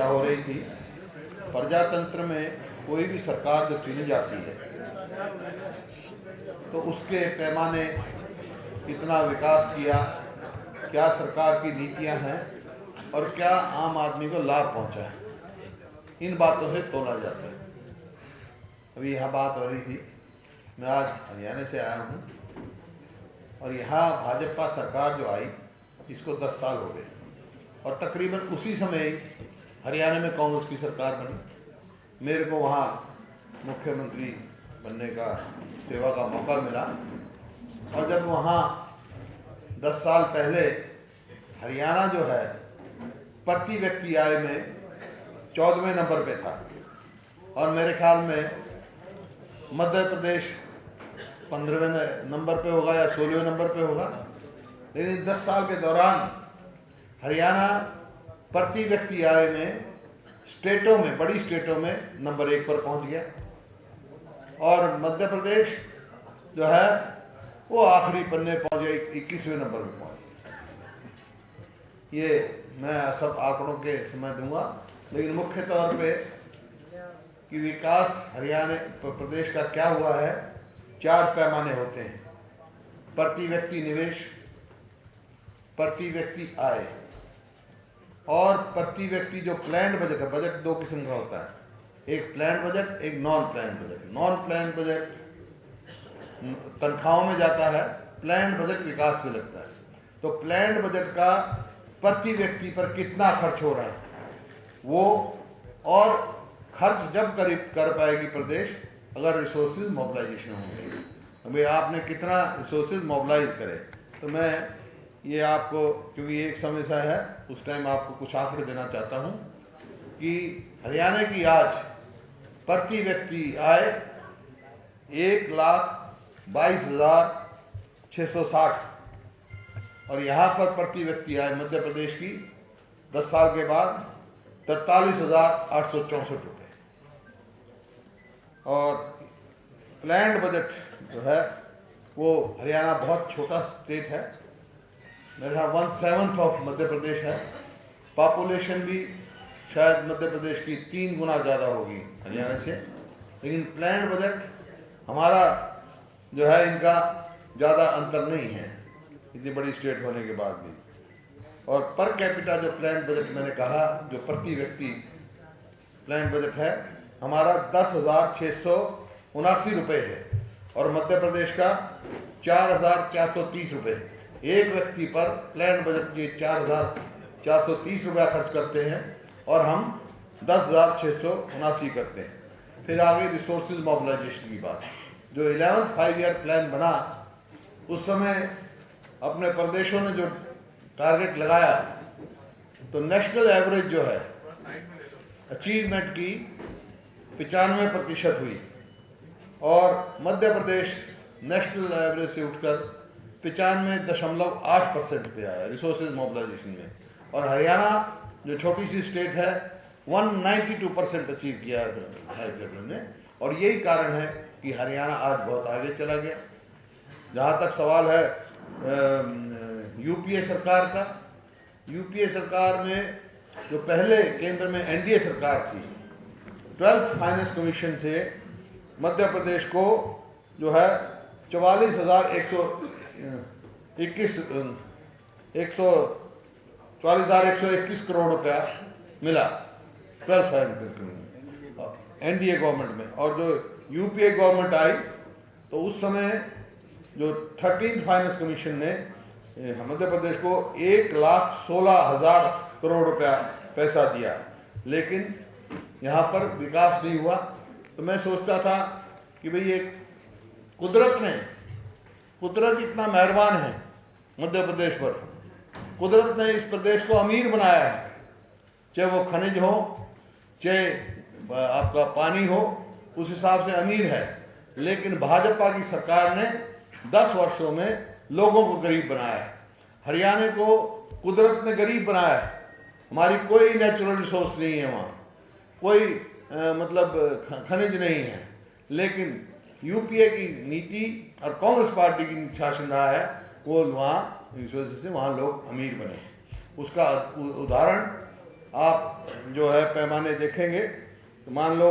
चर्चा हो रही थी। प्रजातंत्र में कोई भी सरकार जब चुनी जाती है तो उसके पैमाने, कितना विकास किया, क्या सरकार की नीतियां हैं और क्या आम आदमी को लाभ पहुंचा है, इन बातों से तोला जाता है। अभी यहाँ बात हो रही थी, मैं आज हरियाणा से आया हूँ और यहाँ भाजपा सरकार जो आई इसको 10 साल हो गए और तकरीबन उसी समय हरियाणा में कांग्रेस की सरकार बनी। मेरे को वहाँ मुख्यमंत्री बनने का सेवा का मौका मिला और जब वहाँ 10 साल पहले हरियाणा जो है प्रति व्यक्ति आय में 14वें नंबर पे था और मेरे ख्याल में मध्य प्रदेश 15वें नंबर पे होगा या 16वें नंबर पे होगा। लेकिन 10 साल के दौरान हरियाणा प्रति व्यक्ति आय में स्टेटों में, बड़ी स्टेटों में नंबर 1 पर पहुंच गया और मध्य प्रदेश जो है वो आखिरी पन्ने पहुंच गया, 21वें नंबर पे पहुंच गया। ये मैं सब आंकड़ों के समय दूंगा, लेकिन मुख्य तौर पे कि विकास हरियाणा प्रदेश का क्या हुआ है, 4 पैमाने होते हैं: प्रति व्यक्ति निवेश, प्रति व्यक्ति आय और प्रति व्यक्ति जो प्लान्ड बजट है। बजट 2 किस्म का होता है, एक प्लान्ड बजट, एक non planned budget. Non planned budget तनख्वाहों में जाता है, प्लान्ड बजट विकास में लगता है। तो प्लान्ड बजट का प्रति व्यक्ति पर कितना खर्च हो रहा है वो, और खर्च जब करीब कर पाएगी प्रदेश अगर रिसोर्सेज मोबिलाइजेशन होंगे। अभी आपने कितना रिसोर्सेज मोबिलाइज करे, तो मैं ये आपको, क्योंकि एक समस्या है, उस टाइम आपको कुछ आंकड़े देना चाहता हूँ कि हरियाणा की आज प्रति व्यक्ति आय 1,22,660 और यहाँ पर प्रति व्यक्ति आय मध्य प्रदेश की 10 साल के बाद 43,864 रुपये। और प्लान्ड बजट जो है वो हरियाणा बहुत छोटा स्टेट है, मेरे यहाँ 1/7 ऑफ मध्य प्रदेश है। पॉपुलेशन भी शायद मध्य प्रदेश की 3 गुना ज़्यादा होगी हरियाणा से, लेकिन प्लान्ड बजट हमारा जो है इनका ज़्यादा अंतर नहीं है इतनी बड़ी स्टेट होने के बाद भी। और पर कैपिटा जो प्लान्ड बजट मैंने कहा, जो प्रति व्यक्ति प्लान्ड बजट है हमारा 10,679 रुपये है और मध्य प्रदेश का 4,430 रुपये। एक व्यक्ति पर प्लान्ड बजट के 4,430 रुपया खर्च करते हैं और हम 10,679 करते हैं। फिर आगे रिसोर्सेज मोबिलाइजेशन की बात, जो 11th 5 ईयर प्लान बना उस समय अपने प्रदेशों ने जो टारगेट लगाया तो नेशनल एवरेज जो है अचीवमेंट की 95% हुई और मध्य प्रदेश नेशनल एवरेज से उठकर 95.8% पे आया रिसोर्सेज मोबिलाइजेशन में। और हरियाणा जो छोटी सी स्टेट है 192% अचीव किया हाई लेवल में। और यही कारण है कि हरियाणा आज बहुत आगे चला गया। जहाँ तक सवाल है यूपीए सरकार का, यूपीए सरकार में जो पहले केंद्र में एनडीए सरकार थी, 12th फाइनेंस कमीशन से मध्य प्रदेश को जो है 44,121 करोड़ रुपया मिला 12th फाइनेंस एनडीए गवर्नमेंट में। और जो यूपीए गवर्नमेंट आई तो उस समय जो 13th फाइनेंस कमीशन ने मध्य प्रदेश को 1,16,000 करोड़ रुपया पैसा दिया, लेकिन यहाँ पर विकास नहीं हुआ। तो मैं सोचता था कि भाई ये कुदरत इतना मेहरबान है मध्य प्रदेश पर, कुदरत ने इस प्रदेश को अमीर बनाया है, चाहे वो खनिज हो चाहे आपका पानी हो, उस हिसाब से अमीर है। लेकिन भाजपा की सरकार ने 10 वर्षों में लोगों को गरीब बनाया है। हरियाणा को कुदरत ने गरीब बनाया है। हमारी कोई नेचुरल रिसोर्स नहीं है, वहाँ कोई मतलब खनिज नहीं है, लेकिन यूपीए की नीति और कांग्रेस पार्टी की शासन रहा है, वो वहाँ इस वजह से वहाँ लोग अमीर बने। उसका उदाहरण आप जो है पैमाने देखेंगे तो मान लो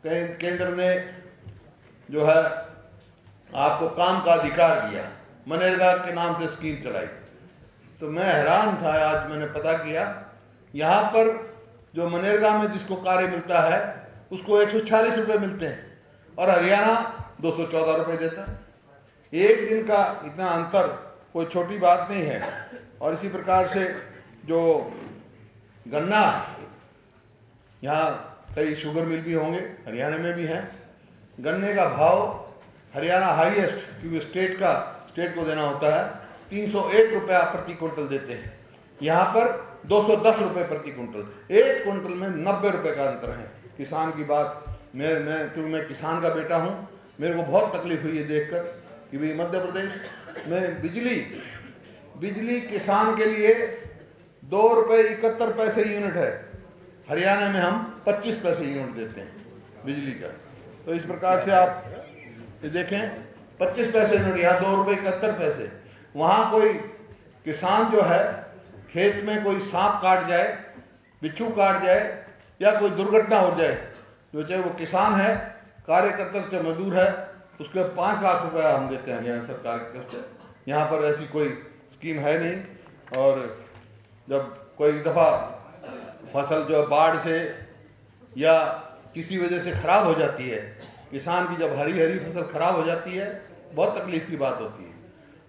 केंद्र ने जो है आपको काम का अधिकार दिया, मनरेगा के नाम से स्कीम चलाई, तो मैं हैरान था। आज मैंने पता किया यहाँ पर जो मनरेगा में जिसको कार्य मिलता है उसको 140 रुपये मिलते हैं और हरियाणा 214 रुपये देता है। एक दिन का इतना अंतर कोई छोटी बात नहीं है। और इसी प्रकार से जो गन्ना, यहाँ कई शुगर मिल भी होंगे, हरियाणा में भी हैं। गन्ने का भाव हरियाणा हाईएस्ट, क्योंकि स्टेट को देना होता है, 301 रुपया प्रति क्विंटल देते हैं। यहाँ पर 210 रुपये प्रति क्विंटल। एक क्विंटल में 90 रुपये का अंतर है। किसान की बात, क्योंकि मैं किसान का बेटा हूँ, मेरे को बहुत तकलीफ हुई है देखकर कि भाई मध्य प्रदेश में बिजली किसान के लिए 2 रुपये 71 पैसे यूनिट है, हरियाणा में हम 25 पैसे यूनिट देते हैं बिजली का। तो इस प्रकार से आप देखें, 25 पैसे यूनिट, यहाँ 2 रुपये 71 पैसे। वहाँ कोई किसान जो है खेत में कोई सांप काट जाए, बिच्छू काट जाए या कोई दुर्घटना हो जाए, जो चाहे वो किसान है, कार्यकर्ता चाहे मजदूर है, उसके 5 लाख रुपया हम देते हैं हरियाणा सरकार की तरफ से। यहाँ पर ऐसी कोई स्कीम है नहीं। और जब कोई दफ़ा फसल जो बाढ़ से या किसी वजह से खराब हो जाती है, किसान की जब हरी हरी फसल खराब हो जाती है, बहुत तकलीफ की बात होती है।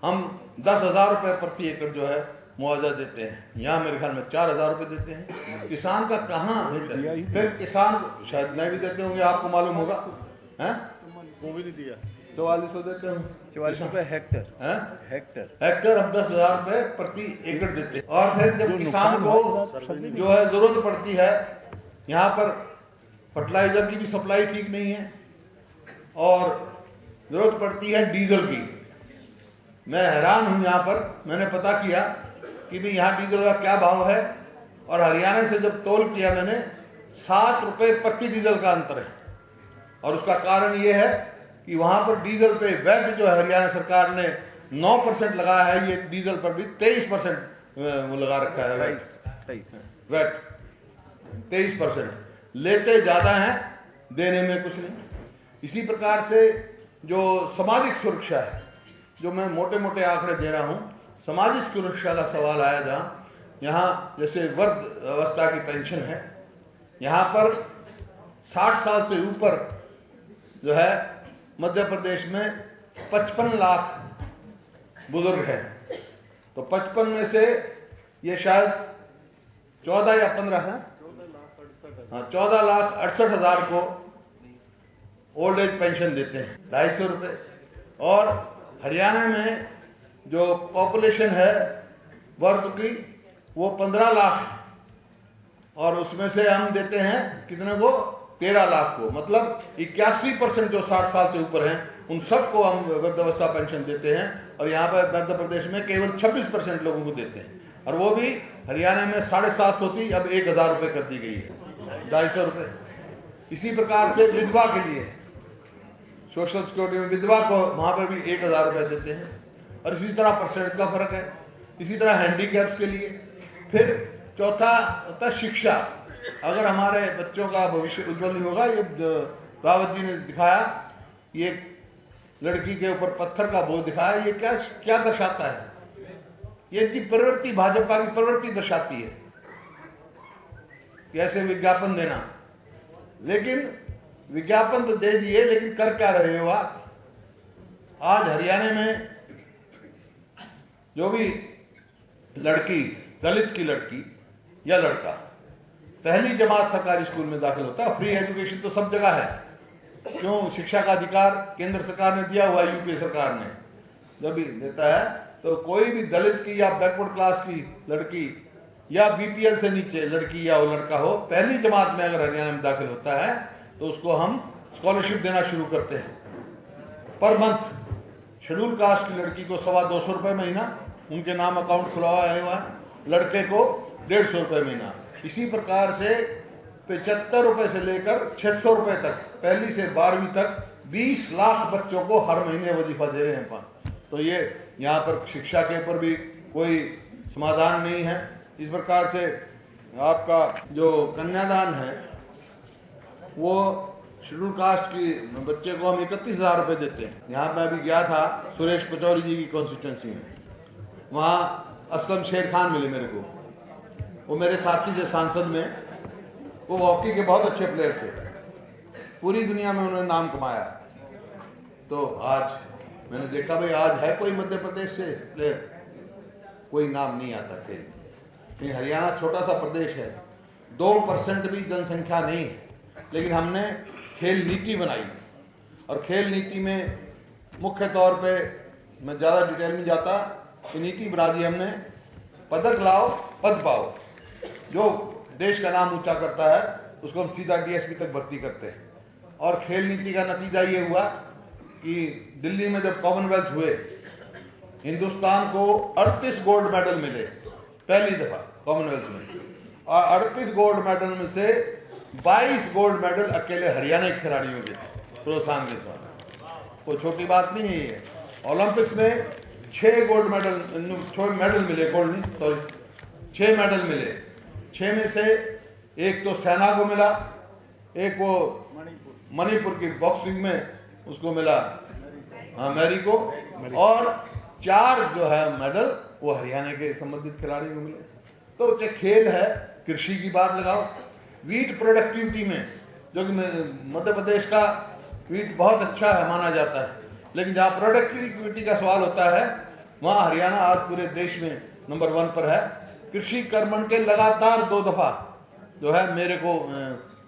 हम 10,000 रुपये प्रति एकड़ जो है मुआवजा देते हैं, यहाँ मेरे ख्याल में 4,000 रुपये देते हैं। किसान का कहाँ है? फिर किसान को शायद नहीं भी देते होंगे, आपको मालूम होगा, हैं? वो भी नहीं दिया, 4400 देते हैं, 44 रुपये हेक्टर। हम 10,000 रुपये प्रति एकड़ देते हैं। और फिर जब किसान को जो है जरूरत पड़ती है, यहाँ पर फर्टिलाइजर की भी सप्लाई ठीक नहीं है और जरूरत पड़ती है डीजल की। मैं हैरान हूँ, यहाँ पर मैंने पता किया कि भाई यहाँ डीजल का क्या भाव है, और हरियाणा से जब तोल किया मैंने, 7 रुपये प्रति डीजल का अंतर है। और उसका कारण ये है कि वहाँ पर डीजल पे वैट जो है हरियाणा सरकार ने 9% लगाया है, ये डीजल पर भी 23% वो लगा रखा है वैट 23%। लेते ज़्यादा हैं, देने में कुछ नहीं। इसी प्रकार से जो सामाजिक सुरक्षा है, जो मैं मोटे मोटे आंकड़े दे रहा हूँ, सामाजिक सुरक्षा का सवाल आया जहाँ यहाँ जैसे वृद्ध अवस्था की पेंशन है, यहाँ पर 60 साल से ऊपर जो है मध्य प्रदेश में 55 लाख बुजुर्ग हैं। तो 55 में से ये शायद 14 या 15 है, हाँ, 14,68,000 को ओल्ड एज पेंशन देते हैं, 250 रुपये। और हरियाणा में जो पॉपुलेशन है वर्ग की वो 15 लाख, और उसमें से हम देते हैं कितने को? 13 लाख को। मतलब 81% जो 60 साल से ऊपर हैं उन सबको हम वृद्धावस्था पेंशन देते हैं। और यहाँ पर मध्य प्रदेश में केवल 26% लोगों को देते हैं, और वो भी हरियाणा में 750 थी, अब 1,000 रुपये कर दी गई है, 250 रुपये। इसी प्रकार से विधवा के लिए सोशल सिक्योरिटी में विधवा को वहाँ पर भी 1,000 रुपये देते हैं। और इसी तरह परसेंट का फर्क है। इसी तरह हैंडीकैप्स के लिए। फिर चौथा होता है शिक्षा। अगर हमारे बच्चों का भविष्य उज्जवल नहीं होगा, ये रावत जी ने दिखाया, ये लड़की के ऊपर पत्थर का बोझ दिखाया, ये क्या दर्शाता है? ये इनकी प्रवृत्ति, भाजपा की प्रवृत्ति दर्शाती है, कैसे विज्ञापन देना। लेकिन विज्ञापन तो दे दिए, लेकिन कर क्या रहे हो आप? आज हरियाणा में जो भी लड़की, दलित की लड़की या लड़का पहली जमात सरकारी स्कूल में दाखिल होता है, फ्री एजुकेशन तो सब जगह है। क्यों? शिक्षा का अधिकार केंद्र सरकार ने दिया हुआ, यूपी सरकार ने जब भी देता है, तो कोई भी दलित की या बैकवर्ड क्लास की लड़की या बीपीएल से नीचे लड़की या वो लड़का हो, पहली जमात में अगर हरियाणा में दाखिल होता है तो उसको हम स्कॉलरशिप देना शुरू करते हैं पर मंथ। शेड्यूल कास्ट की लड़की को 225 रुपये महीना, उनके नाम अकाउंट खुला हुआ है, लड़के को 150 रुपये महीना। इसी प्रकार से 75 रुपये से लेकर 600 रुपये तक, पहली से 12वीं तक 20 लाख बच्चों को हर महीने वजीफा दे रहे हैं। तो ये यहाँ पर शिक्षा के ऊपर भी कोई समाधान नहीं है। इस प्रकार से आपका जो कन्यादान है वो शेड्यूल कास्ट की बच्चे को हम 31,000 रुपये देते हैं। यहाँ मैं अभी गया था सुरेश पचौरी जी की कॉन्स्टिट्यूंसी में, वहाँ असलम शेर खान मिले मेरे को, वो मेरे साथी थे सांसद में, वो हॉकी के बहुत अच्छे प्लेयर थे, पूरी दुनिया में उन्होंने नाम कमाया। तो आज मैंने देखा भाई आज है कोई मध्य प्रदेश से प्लेयर, कोई नाम नहीं आता खेल में। ये हरियाणा छोटा सा प्रदेश है, 2% भी जनसंख्या नहीं है, लेकिन हमने खेल नीति बनाई और खेल नीति में मुख्य तौर पे मैं ज़्यादा डिटेल में जाता कि नीति बना दी हमने, पदक लाओ पद पाओ। जो देश का नाम ऊंचा करता है उसको हम सीधा डीएसपी तक भर्ती करते हैं। और खेल नीति का नतीजा ये हुआ कि दिल्ली में जब कॉमनवेल्थ हुए, हिंदुस्तान को 38 गोल्ड मेडल मिले पहली दफा कॉमनवेल्थ में, और 38 गोल्ड मेडल में से 22 गोल्ड मेडल अकेले हरियाणा के खिलाड़ियों के थे प्रोत्साहन के द्वारा। कोई छोटी बात नहीं है ये। ओलंपिक्स में 6 गोल्ड मेडल मिले, गोल्ड नहीं सॉरी 6 मेडल मिले। 6 में से एक तो सेना को मिला, एक वो मणिपुर की बॉक्सिंग में उसको मिला, हाँ मैरी को, और 4 जो है मेडल वो हरियाणा के संबंधित खिलाड़ियों को मिले। तो चाहे खेल है, कृषि की बात लगाओ, वीट प्रोडक्टिविटी में जो कि मध्य प्रदेश का वीट बहुत अच्छा है माना जाता है, लेकिन जहाँ प्रोडक्टिविटी का सवाल होता है वहाँ हरियाणा आज पूरे देश में नंबर 1 पर है। कृषि कर्मण के लगातार 2 दफा जो है मेरे को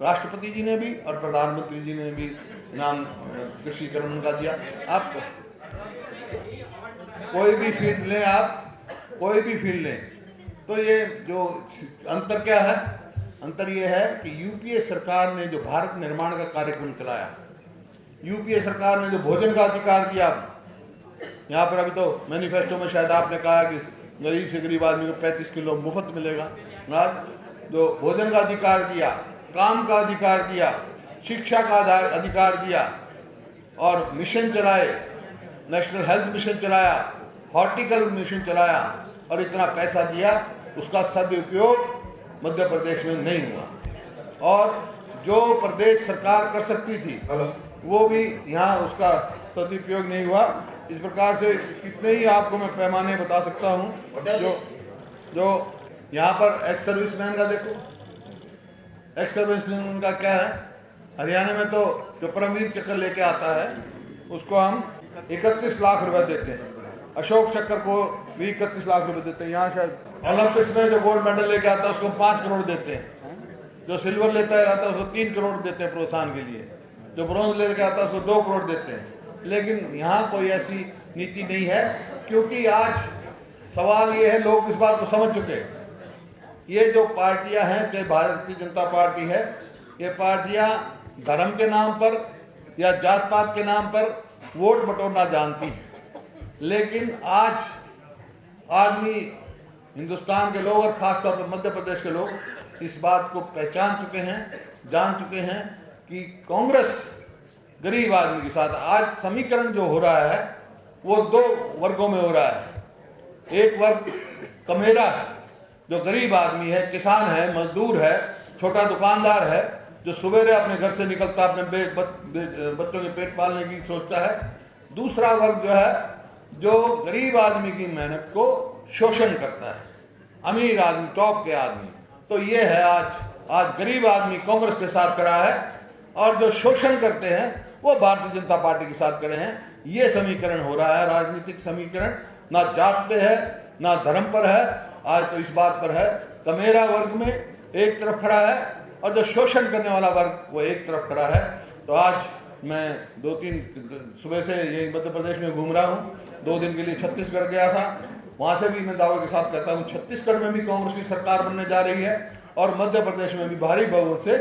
राष्ट्रपति जी ने भी और प्रधानमंत्री जी ने भी नाम कृषि कर्मण का दिया। आप कोई भी फील्ड लें, आप कोई भी फील्ड लें, तो ये जो अंतर क्या है, अंतर ये है कि यूपीए सरकार ने जो भारत निर्माण का कार्यक्रम चलाया, यूपीए सरकार ने जो भोजन का अधिकार दिया, यहाँ पर अभी तो मैनिफेस्टो में शायद आपने कहा कि गरीब से गरीब आदमी को 35 किलो मुफ्त मिलेगा। आज जो भोजन का अधिकार दिया, काम का अधिकार दिया, शिक्षा का अधिकार दिया, और मिशन चलाए, नेशनल हेल्थ मिशन चलाया, हॉर्टिकल मिशन चलाया, और इतना पैसा दिया, उसका सदुपयोग मध्य प्रदेश में नहीं हुआ। और जो प्रदेश सरकार कर सकती थी वो भी यहाँ उसका सदुपयोग नहीं हुआ। इस प्रकार से कितने ही आपको मैं पैमाने बता सकता हूँ। जो यहाँ पर एक्स सर्विसमैन का देखो, एक्स सर्विसमैन का क्या है, हरियाणा में तो जो परमवीर चक्र लेके आता है उसको हम 31 लाख रुपए देते हैं, अशोक चक्र को भी 31 लाख रुपए देते हैं। यहाँ शायद ओलंपिक्स में जो गोल्ड मेडल लेके आता है उसको 5 करोड़ देते हैं, जो सिल्वर लेता है आता है उसको 3 करोड़ देते हैं प्रोत्साहन के लिए, जो ब्रॉन्ज लेके आता है उसको 2 करोड़ देते हैं। लेकिन यहाँ कोई ऐसी नीति नहीं है, क्योंकि आज सवाल ये है, लोग इस बात को समझ चुके हैं, ये जो पार्टियां हैं, चाहे भारतीय जनता पार्टी है, ये पार्टियां धर्म के नाम पर या जात पात के नाम पर वोट बटोरना जानती हैं। लेकिन आज आदमी, हिंदुस्तान के लोग और खासतौर पर मध्य प्रदेश के लोग इस बात को पहचान चुके हैं, जान चुके हैं कि कांग्रेस गरीब आदमी के साथ। आज समीकरण जो हो रहा है वो 2 वर्गों में हो रहा है। एक वर्ग कमेरा है, जो गरीब आदमी है, किसान है, मजदूर है, छोटा दुकानदार है, जो सवेरे अपने घर से निकलता अपने बच्चों के पेट पालने की सोचता है। दूसरा वर्ग जो है, जो गरीब आदमी की मेहनत को शोषण करता है, अमीर आदमी, टॉप के आदमी। तो ये है आज गरीब आदमी कांग्रेस के साथ खड़ा है, और जो शोषण करते हैं वो भारतीय जनता पार्टी के साथ खड़े हैं। ये समीकरण हो रहा है, राजनीतिक समीकरण, ना जात पे है ना धर्म पर है, आज तो इस बात पर है। कमेरा वर्ग में एक तरफ खड़ा है और जो शोषण करने वाला वर्ग वो एक तरफ खड़ा है। तो आज मैं 2-3 सुबह से यही मध्य प्रदेश में घूम रहा हूँ, 2 दिन के लिए छत्तीसगढ़ गया था, वहाँ से भी मैं दावे के साथ कहता हूँ छत्तीसगढ़ में भी कांग्रेस की सरकार बनने जा रही है, और मध्य प्रदेश में भी भारी बहुमत से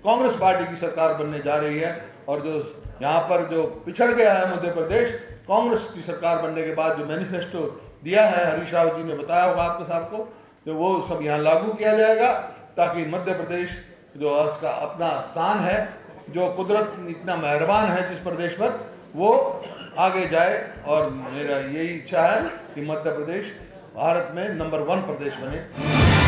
कांग्रेस पार्टी की सरकार बनने जा रही है। और जो यहाँ पर जो पिछड़ गया है मध्य प्रदेश, कांग्रेस की सरकार बनने के बाद जो मैनिफेस्टो दिया है, हरीश रावत जी ने बताया होगा आपको सबको, तो वो सब यहाँ लागू किया जाएगा, ताकि मध्य प्रदेश जो उसका अपना स्थान है, जो कुदरत इतना मेहरबान है जिस प्रदेश पर, वो आगे जाए। और मेरा यही इच्छा है कि मध्य प्रदेश भारत में नंबर 1 प्रदेश बने।